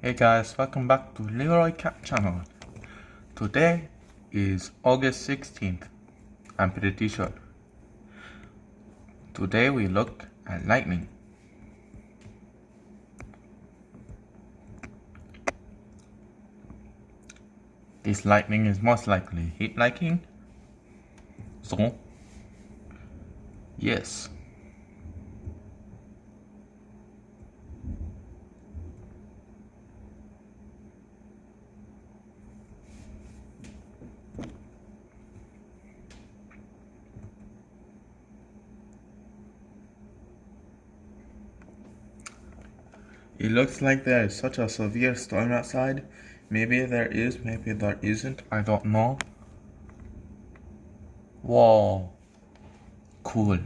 Hey guys, welcome back to Leroy Cat channel. Today is August 16th. I'm pretty sure. Today we look at lightning. This lightning is most likely heat lightning. So, yes. It looks like there is such a severe storm outside. Maybe there is, maybe there isn't. I don't know. Whoa. Cool.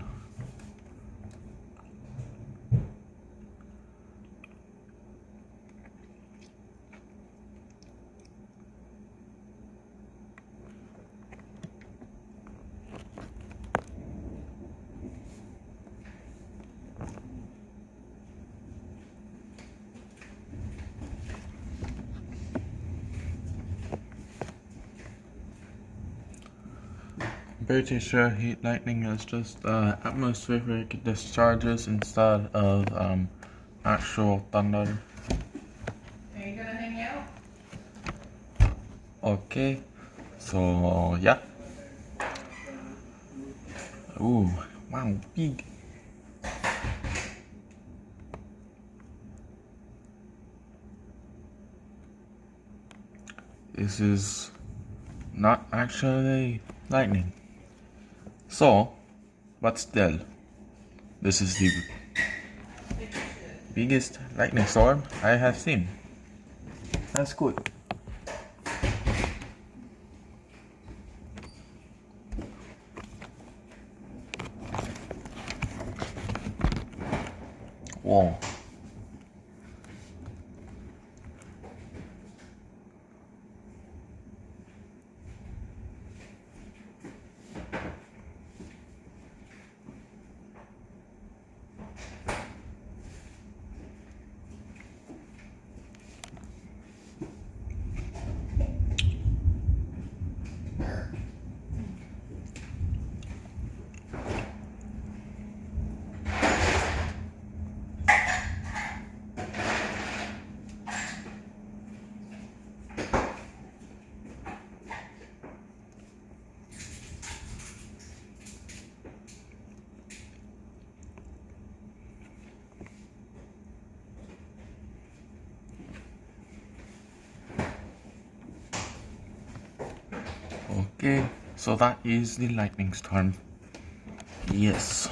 Pretty sure heat lightning is just atmospheric discharges instead of actual thunder. Are you gonna hang out? Okay, so yeah. Ooh, wow, big. This is not actually lightning. So, but still, this is the biggest lightning storm I have seen. That's good. Whoa. Okay, so that is the lightning storm. Yes.